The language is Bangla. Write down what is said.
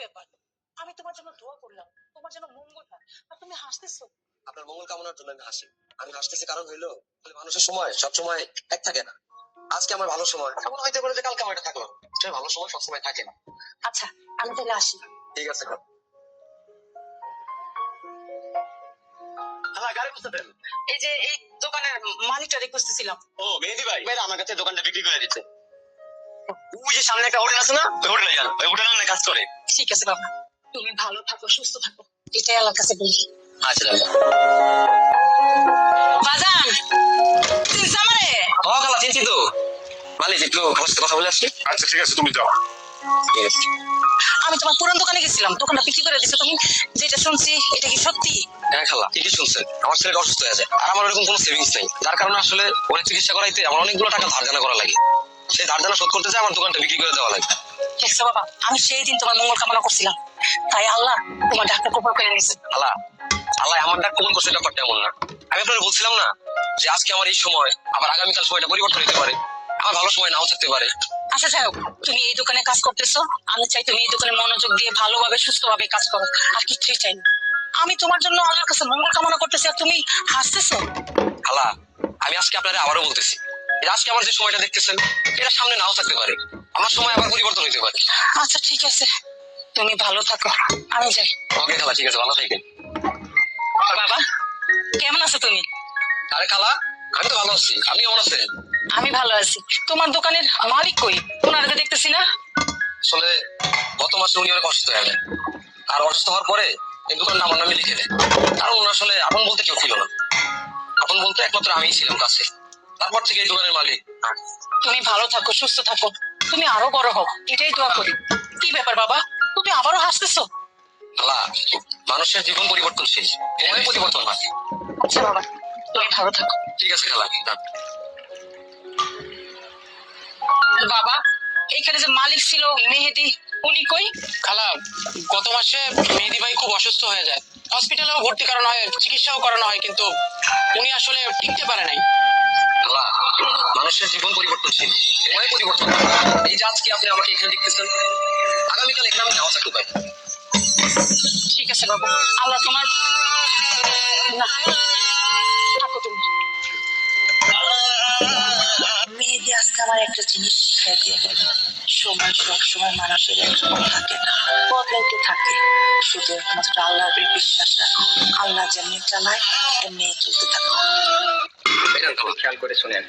ব্যাপার? আমি তোমার জন্য দোয়া করলাম, তোমার জন্য মঙ্গল হয়, আর তুমি হাসতেছো। আপনার মঙ্গল কামনার জন্য আমি হাসি। আমি হাসতেছি কারণ হইলো মানুষের সময় সবসময় এক থাকে না। আজকে আমার ভালো সময়, এমন হইতে পারে যে কালকে আমার এটা থাকলো না। আসলে ভালো সময় সবসময় থাকে না। আচ্ছা, আমি তাহলে আসি। ঠিক আছে। হ্যাঁ, গাড়ি বুঝতে এই যে এই দোকানের মালিকটা খুঁজতেছিলাম। ও মেহেদি ভাই, ভাই আমার কাছে দোকানটা বিক্রি করে দিচ্ছে। ওই যে সামনে একটা হোটেল আছে না, ওই হোটেলে যান, ওই হোটেলে অনেক কাজ করে। ঠিক আছে বাবা, তুমি ভালো থাকো, সুস্থ থাকো, এটাই আল্লাহর কাছে বলি। আচ্ছা বাজান, চিনছ আমারে? ও খালা, চিনছি তো। মালিক, একটু খালার সাথে কথা বলে আসছি। আচ্ছা ঠিক আছে, তুমি যাও। ঠিক আছে। আমি তোমার পুরান দোকানে গেছিলাম, দোকানটা বিক্রি করে দিছো তুমি, যেটা শুনছি এটা কি সত্যি? হ্যাঁ খালা, ঠিকই শুনছেন। আমার ছেলেটা অসুস্থ হয়ে যায়, আর আমার ওরকম কোনো সেভিংস নেই, যার কারণে আসলে ওর চিকিৎসা করাইতে আমার অনেকগুলো টাকা ধার দেনা করা লাগে। সেই ধার দেনা শোধ করতে যায় আমার দোকানটা বিক্রি করে দেওয়া লাগে। দেখছো বাবা, আমি সেই দিন তোমার মঙ্গল কামনা করছিলাম, তাই আল্লাহ তোমার ডাক্তার কবুল করে নিয়েছে। খালা, আল্লাহ আমার ডাক কবুল করছে, ব্যাপারটা এমন না। আমি আপনার বলছিলাম না যে আজকে আমার এই সময়, আবার আগামীকাল সময়টা পরিবর্তন হতে পারে, আমার ভালো সময় নাও থাকতে পারে। আচ্ছা যাই হোক, তুমি এই দোকানে কাজ করতেছো, আমি চাই তুমি এই দোকানে মনোযোগ দিয়ে ভালোভাবে সুস্থভাবে কাজ করো, আর কিছুই চাই না। আমি তোমার জন্য আল্লাহর কাছে মঙ্গল কামনা করতেছি, আর তুমি হাসতেছো। খালা, আমি আজকে আপনারা আবারও বলতেছি, যে আজকে আমার যে সময়টা দেখতেছেন এটা সামনে নাও থাকতে পারে, আমার সময় আবার পরিবর্তন হতে পারে। আচ্ছা ঠিক আছে, তুমি ভালো থাকো, আমি যাই। ওকে খালা, ঠিক আছে, ভালো থাকেন। বাবা, কেমন আছো তুমি? আরে খালা, আমি তো ভালো আছি, আপনি কেমন আছেন? আমি ভালো আছি। তোমার দোকানের মালিক কই? ওনারে তো দেখতেছি না। আসলে গত মাসে উনি অনেক অসুস্থ হয়ে গেলেন, আর অসুস্থ হওয়ার পরে এই দোকানটা আমার নামে লিখে দেয়। কারণ ওনার আসলে আপন বলতে কেউ ছিল না, আপন বলতে একমাত্র আমিই ছিলাম কাছে। তারপর থেকে এই দোকানের মালিক। তুমি ভালো থাকো, সুস্থ থাকো, তুমি আরো বড় হও, এটাই দোয়া করি। কি ব্যাপার বাবা, তুমি আবারও হাসতেছো? খালা, মানুষের জীবন পরিবর্তনশীল, সময় পরিবর্তন হয়। আচ্ছা বাবা, তুমি ভালো থাকো। ঠিক আছে খালা, যান। বাবা, এইখানে যে মালিক ছিল মেহেদি, উনি কই? খালা, গত মাসে মেহেদি ভাই খুব অসুস্থ হয়ে যায়, হসপিটালেও ভর্তি করানো হয়, চিকিৎসাও করানো হয়, কিন্তু উনি আসলে টিকতে পারে নাই। খালা, মানুষের জীবন পরিবর্তনশীল, সময় পরিবর্তন হয়। এই যে আজকে আপনি আমাকে এখানে দেখতেছেন, আগামীকাল এখানে আমি নাও থাকতে পারি। ঠিক আছে বাবা, আল্লাহ তোমার না থাকো তুমি। মেহেদি আজকে আমার একটা জিনিস শিখাই দিয়ে গেল, সময় সব সময় মানুষের একরকম থাকে না, বদলাইতে থাকে। শুধু একমাত্র আল্লাহর বিশ্বাস রাখো, আল্লাহ যেমনি চালায় এমনি চলতে থাকো। খেয়াল করে শুনেন।